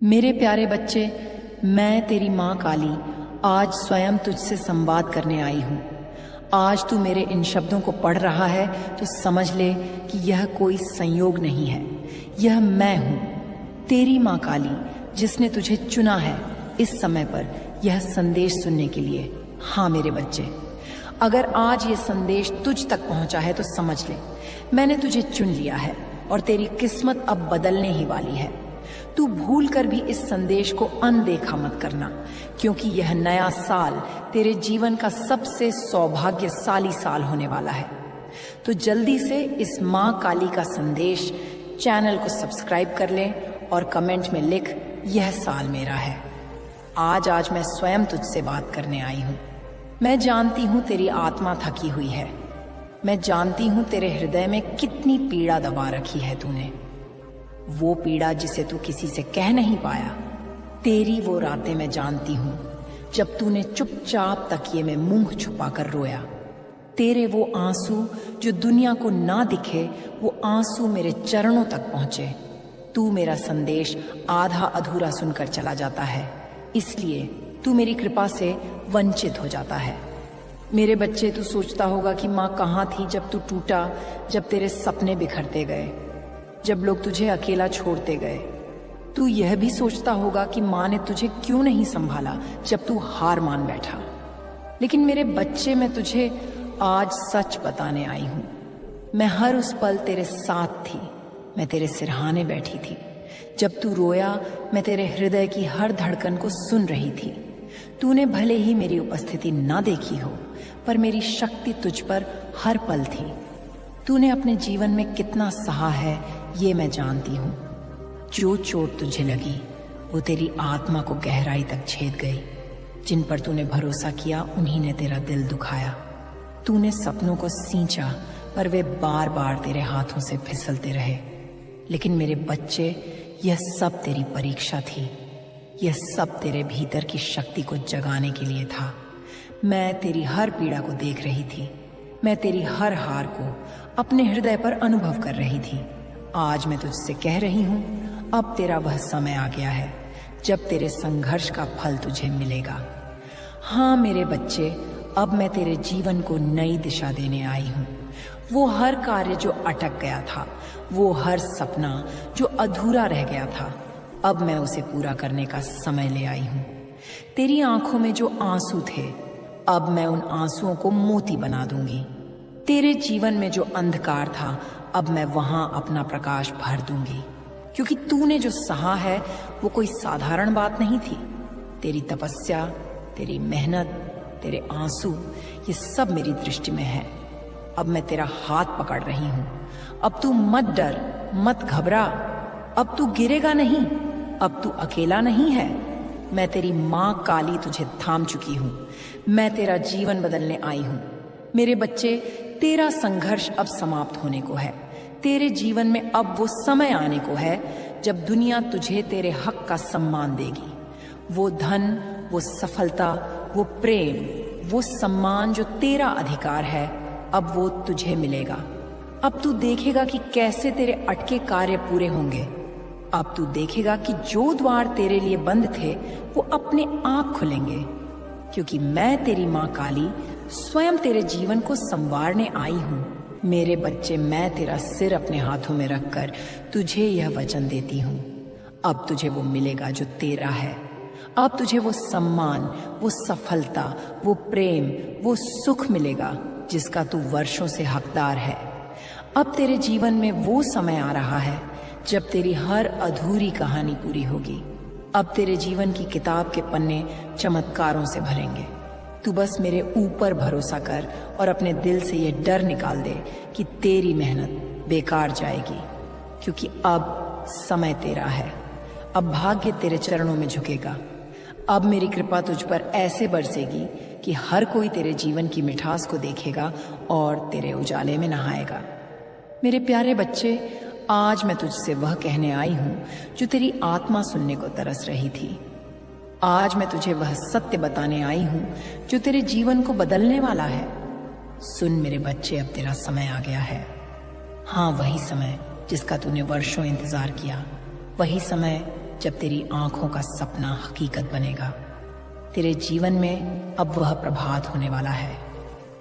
मेरे प्यारे बच्चे, मैं तेरी माँ काली आज स्वयं तुझसे संवाद करने आई हूँ। आज तू मेरे इन शब्दों को पढ़ रहा है तो समझ ले कि यह कोई संयोग नहीं है, यह मैं हूँ, तेरी माँ काली, जिसने तुझे चुना है इस समय पर यह संदेश सुनने के लिए। हाँ मेरे बच्चे, अगर आज ये संदेश तुझ तक पहुंचा है तो समझ ले, मैंने तुझे चुन लिया है और तेरी किस्मत अब बदलने ही वाली है। तू भूल कर भी इस संदेश को अनदेखा मत करना, क्योंकि यह नया साल तेरे जीवन का सबसे सौभाग्यशाली साल होने वाला है। तो जल्दी से इस माँ काली का संदेश चैनल को सब्सक्राइब कर ले और कमेंट में लिख, यह साल मेरा है। आज मैं स्वयं तुझसे बात करने आई हूँ। मैं जानती हूँ तेरी आत्मा थकी हुई है। मैं जानती हूँ तेरे हृदय में कितनी पीड़ा दबा रखी है तूने, वो पीड़ा जिसे तू किसी से कह नहीं पाया। तेरी वो रातें मैं जानती हूँ जब तूने चुपचाप तकिए में मुंह छुपाकर रोया। तेरे वो आंसू जो दुनिया को ना दिखे, वो आंसू मेरे चरणों तक पहुंचे। तू मेरा संदेश आधा अधूरा सुनकर चला जाता है, इसलिए तू मेरी कृपा से वंचित हो जाता है। मेरे बच्चे, तू सोचता होगा कि माँ कहाँ थी जब तू टूटा, जब तेरे सपने बिखरते गए, जब लोग तुझे अकेला छोड़ते गए। तू यह भी सोचता होगा कि माँ ने तुझे क्यों नहीं संभाला जब तू हार मान बैठा। लेकिन मेरे बच्चे, मैं तुझे आज सच बताने आई हूँ। मैं हर उस पल तेरे साथ थी, मैं तेरे सिरहाने बैठी थी। जब तू रोया, मैं तेरे हृदय की हर धड़कन को सुन रही थी। तूने भले ही मेरी उपस्थिति ना देखी हो, पर मेरी शक्ति तुझ पर हर पल थी। तूने अपने जीवन में कितना सहा है ये मैं जानती हूँ। जो चोट तुझे लगी वो तेरी आत्मा को गहराई तक छेद गई। जिन पर तूने भरोसा किया उन्हीं ने तेरा दिल दुखाया। तूने सपनों को सींचा, पर वे बार बार तेरे हाथों से फिसलते रहे। लेकिन मेरे बच्चे, यह सब तेरी परीक्षा थी। यह सब तेरे भीतर की शक्ति को जगाने के लिए था। मैं तेरी हर पीड़ा को देख रही थी। मैं तेरी हर हार को अपने हृदय पर अनुभव कर रही थी। आज मैं तुझसे कह रही हूँ, अब तेरा वह समय आ गया है जब तेरे संघर्ष का फल तुझे मिलेगा। हाँ मेरे बच्चे, अब मैं तेरे जीवन को नई दिशा देने आई हूँ। वो हर कार्य जो अटक गया था, वो हर सपना जो अधूरा रह गया था, अब मैं उसे पूरा करने का समय ले आई हूँ। तेरी आंखों में जो आंसू थे, अब मैं उन आंसुओं को मोती बना दूंगी। तेरे जीवन में जो अंधकार था, अब मैं वहां अपना प्रकाश भर दूंगी। क्योंकि तूने जो सहा है वो कोई साधारण बात नहीं थी। तेरी तपस्या, तेरी मेहनत, तेरे आंसू, ये सब मेरी दृष्टि में है। अब मैं तेरा हाथ पकड़ रही हूँ। अब तू मत डर, मत घबरा। अब तू गिरेगा नहीं, अब तू अकेला नहीं है। मैं तेरी माँ काली तुझे थाम चुकी हूँ। मैं तेरा जीवन बदलने आई हूँ। मेरे बच्चे, तेरा संघर्ष अब समाप्त होने को है। तेरे जीवन में अब वो समय आने को है जब दुनिया तुझे तेरे हक का सम्मान देगी। वो धन, वो सफलता, वो प्रेम, वो सम्मान जो तेरा अधिकार है, अब वो तुझे मिलेगा। अब तू देखेगा कि कैसे तेरे अटके कार्य पूरे होंगे। अब तू देखेगा कि जो द्वार तेरे लिए बंद थे वो अपने आप खुलेंगे। क्योंकि मैं तेरी माँ काली स्वयं तेरे जीवन को संवारने आई हूँ। मेरे बच्चे, मैं तेरा सिर अपने हाथों में रखकर तुझे यह वचन देती हूँ, अब तुझे वो मिलेगा जो तेरा है। अब तुझे वो सम्मान, वो सफलता, वो प्रेम, वो सुख मिलेगा जिसका तू वर्षों से हकदार है। अब तेरे जीवन में वो समय आ रहा है जब तेरी हर अधूरी कहानी पूरी होगी। अब तेरे जीवन की किताब के पन्ने चमत्कारों से भरेंगे। तू बस मेरे ऊपर भरोसा कर और अपने दिल से ये डर निकाल दे कि तेरी मेहनत बेकार जाएगी। क्योंकि अब समय तेरा है। अब भाग्य तेरे चरणों में झुकेगा। अब मेरी कृपा तुझ पर ऐसे बरसेगी कि हर कोई तेरे जीवन की मिठास को देखेगा और तेरे उजाले में नहाएगा। मेरे प्यारे बच्चे, आज मैं तुझसे वह कहने आई हूँ जो तेरी आत्मा सुनने को तरस रही थी। आज मैं तुझे वह सत्य बताने आई हूँ जो तेरे जीवन को बदलने वाला है। सुन मेरे बच्चे, अब तेरा समय आ गया है। हाँ, वही समय जिसका तूने वर्षों इंतजार किया, वही समय जब तेरी आंखों का सपना हकीकत बनेगा। तेरे जीवन में अब वह प्रभात होने वाला है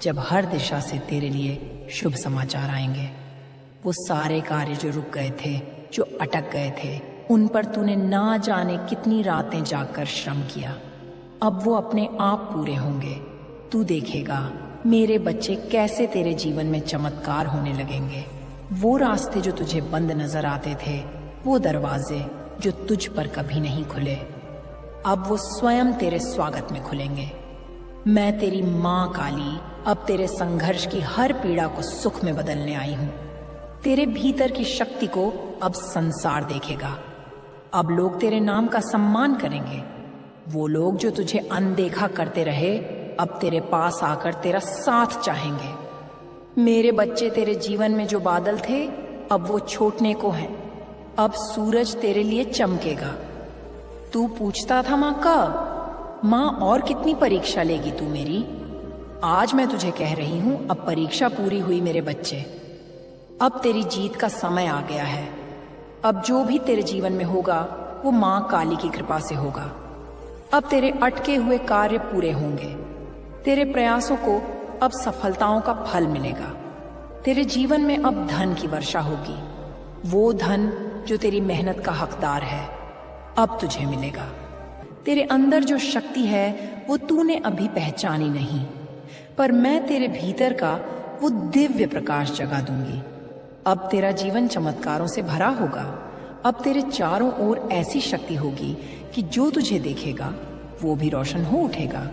जब हर दिशा से तेरे लिए शुभ समाचार आएंगे। वो सारे कार्य जो रुक गए थे, जो अटक गए थे, उन पर तूने ना जाने कितनी रातें जागकर श्रम किया, अब वो अपने आप पूरे होंगे। तू देखेगा मेरे बच्चे कैसे तेरे जीवन में चमत्कार होने लगेंगे। वो रास्ते जो तुझे बंद नजर आते थे, वो दरवाजे जो तुझ पर कभी नहीं खुले, अब वो स्वयं तेरे स्वागत में खुलेंगे। मैं तेरी माँ काली अब तेरे संघर्ष की हर पीड़ा को सुख में बदलने आई हूँ। तेरे भीतर की शक्ति को अब संसार देखेगा। अब लोग तेरे नाम का सम्मान करेंगे। वो लोग जो तुझे अनदेखा करते रहे, अब तेरे पास आकर तेरा साथ चाहेंगे। मेरे बच्चे, तेरे जीवन में जो बादल थे, अब वो छूटने को हैं। अब सूरज तेरे लिए चमकेगा। तू पूछता था माँ कब? माँ और कितनी परीक्षा लेगी तू मेरी? आज मैं तुझे कह रही हूं, अब परीक्षा पूरी हुई मेरे बच्चे। अब तेरी जीत का समय आ गया है। अब जो भी तेरे जीवन में होगा वो माँ काली की कृपा से होगा। अब तेरे अटके हुए कार्य पूरे होंगे। तेरे प्रयासों को अब सफलताओं का फल मिलेगा। तेरे जीवन में अब धन की वर्षा होगी। वो धन जो तेरी मेहनत का हकदार है, अब तुझे मिलेगा। तेरे अंदर जो शक्ति है वो तूने अभी पहचानी नहीं, पर मैं तेरे भीतर का वो दिव्य प्रकाश जगा दूंगी। अब तेरा जीवन चमत्कारों से भरा होगा। अब तेरे चारों ओर ऐसी शक्ति होगी कि जो तुझे देखेगा वो भी रोशन हो उठेगा।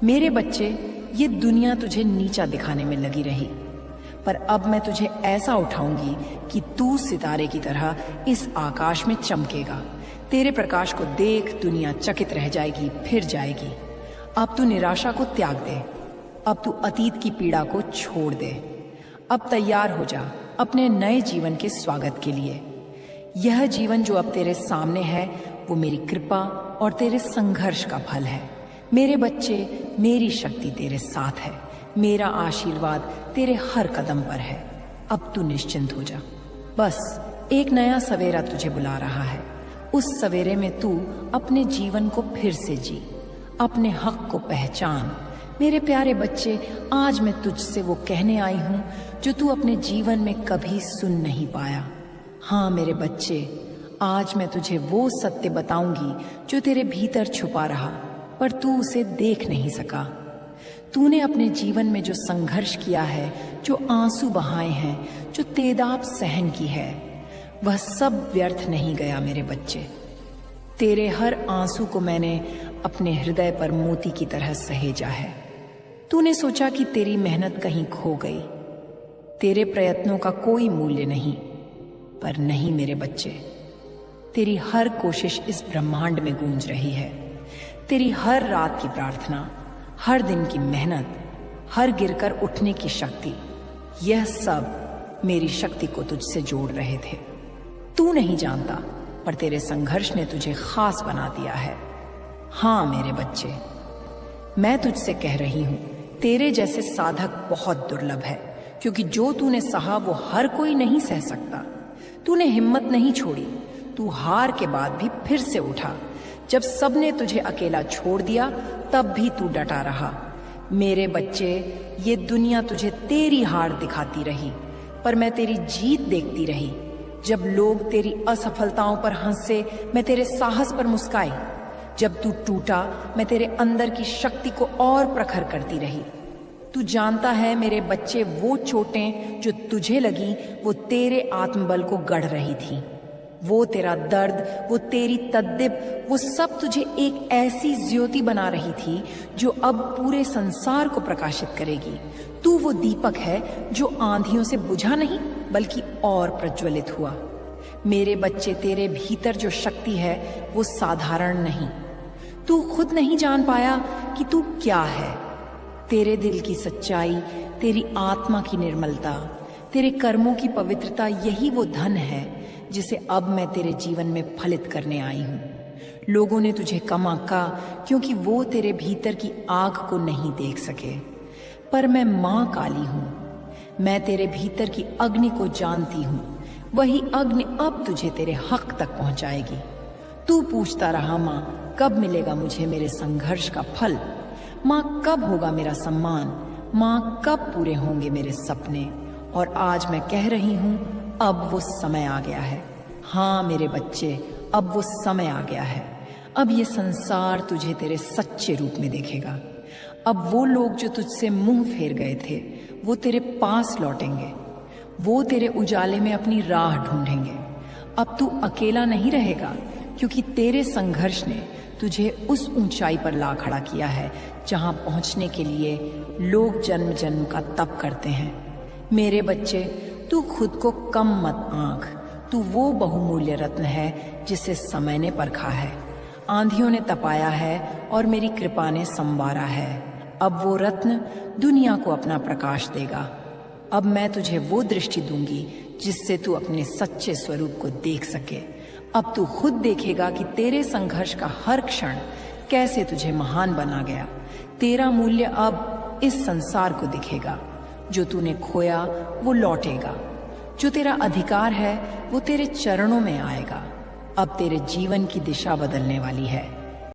मेरे बच्चे, ये दुनिया तुझे नीचा दिखाने में लगी रही, पर अब मैं तुझे ऐसा उठाऊंगी कि तू सितारे की तरह इस आकाश में चमकेगा। तेरे प्रकाश को देख दुनिया चकित रह जाएगी, फिर जाएगी। अब तू निराशा को त्याग दे। अब तू अतीत की पीड़ा को छोड़ दे। अब तैयार हो जा अपने नए जीवन के स्वागत के लिए। यह जीवन जो अब तेरे सामने है वो मेरी कृपा और तेरे संघर्ष का फल है। मेरे बच्चे, मेरी शक्ति तेरे साथ है। मेरा आशीर्वाद तेरे हर कदम पर है। अब तू निश्चिंत हो जा। बस एक नया सवेरा तुझे बुला रहा है। उस सवेरे में तू अपने जीवन को फिर से जी, अपने हक को पहचान। मेरे प्यारे बच्चे, आज मैं तुझसे वो कहने आई हूँ जो तू अपने जीवन में कभी सुन नहीं पाया। हाँ मेरे बच्चे, आज मैं तुझे वो सत्य बताऊंगी जो तेरे भीतर छुपा रहा, पर तू उसे देख नहीं सका। तूने अपने जीवन में जो संघर्ष किया है, जो आंसू बहाए हैं, जो तेदाब सहन की है, वह सब व्यर्थ नहीं गया मेरे बच्चे। तेरे हर आंसू को मैंने अपने हृदय पर मोती की तरह सहेजा है। तूने सोचा कि तेरी मेहनत कहीं खो गई, तेरे प्रयत्नों का कोई मूल्य नहीं, पर नहीं मेरे बच्चे। तेरी हर कोशिश इस ब्रह्मांड में गूंज रही है। तेरी हर रात की प्रार्थना, हर दिन की मेहनत, हर गिरकर उठने की शक्ति, यह सब मेरी शक्ति को तुझसे जोड़ रहे थे। तू नहीं जानता, पर तेरे संघर्ष ने तुझे खास बना दिया है। हाँ मेरे बच्चे, मैं तुझसे कह रही हूं, तेरे जैसे साधक बहुत दुर्लभ है, क्योंकि जो तूने सहा वो हर कोई नहीं सह सकता। तूने हिम्मत नहीं छोड़ी। तू हार के बाद भी फिर से उठा। जब सबने तुझे अकेला छोड़ दिया, तब भी तू डटा रहा। मेरे बच्चे, ये दुनिया तुझे तेरी हार दिखाती रही, पर मैं तेरी जीत देखती रही। जब लोग तेरी असफलताओं पर हंसे, मैं तेरे साहस पर मुस्काई। जब तू टूटा, मैं तेरे अंदर की शक्ति को और प्रखर करती रही। तू जानता है मेरे बच्चे, वो चोटें जो तुझे लगी वो तेरे आत्मबल को गढ़ रही थी। वो तेरा दर्द, वो तेरी तद्दिब, वो सब तुझे एक ऐसी ज्योति बना रही थी जो अब पूरे संसार को प्रकाशित करेगी। तू वो दीपक है जो आंधियों से बुझा नहीं, बल्कि और प्रज्वलित हुआ। मेरे बच्चे, तेरे भीतर जो शक्ति है वो साधारण नहीं। तू खुद नहीं जान पाया कि तू क्या है। तेरे दिल की सच्चाई, तेरी आत्मा की निर्मलता, तेरे कर्मों की पवित्रता, यही वो धन है जिसे अब मैं तेरे जीवन में फलित करने आई हूँ। लोगों ने तुझे कम आंका क्योंकि वो तेरे भीतर की आग को नहीं देख सके, पर मैं माँ काली हूँ। मैं तेरे भीतर की अग्नि को जानती हूँ। वही अग्नि अब तुझे तेरे हक तक पहुँचाएगी। तू पूछता रहा, माँ कब मिलेगा मुझे मेरे संघर्ष का फल, माँ कब होगा मेरा सम्मान, माँ कब पूरे होंगे मेरे सपने। और आज मैं कह रही हूँ, अब वो समय आ गया है। हाँ मेरे बच्चे, अब वो समय आ गया है। अब ये संसार तुझे तेरे सच्चे रूप में देखेगा। अब वो लोग जो तुझसे मुंह फेर गए थे, वो तेरे पास लौटेंगे। वो तेरे उजाले में अपनी राह ढूंढेंगे। अब तू अकेला नहीं रहेगा, क्योंकि तेरे संघर्ष ने तुझे उस ऊंचाई पर ला खड़ा किया है जहां पहुंचने के लिए लोग जन्म जन्म का तप करते हैं। मेरे बच्चे, तू खुद को कम मत आंक। तू वो बहुमूल्य रत्न है जिसे समय ने परखा है, आंधियों ने तपाया है और मेरी कृपा ने संवारा है। अब वो रत्न दुनिया को अपना प्रकाश देगा। अब मैं तुझे वो दृष्टि दूंगी जिससे तू अपने सच्चे स्वरूप को देख सके। अब तू खुद देखेगा कि तेरे संघर्ष का हर क्षण कैसे तुझे महान बना गया। तेरा मूल्य अब इस संसार को दिखेगा। जो तूने खोया वो लौटेगा। जो तेरा अधिकार है वो तेरे चरणों में आएगा। अब तेरे जीवन की दिशा बदलने वाली है।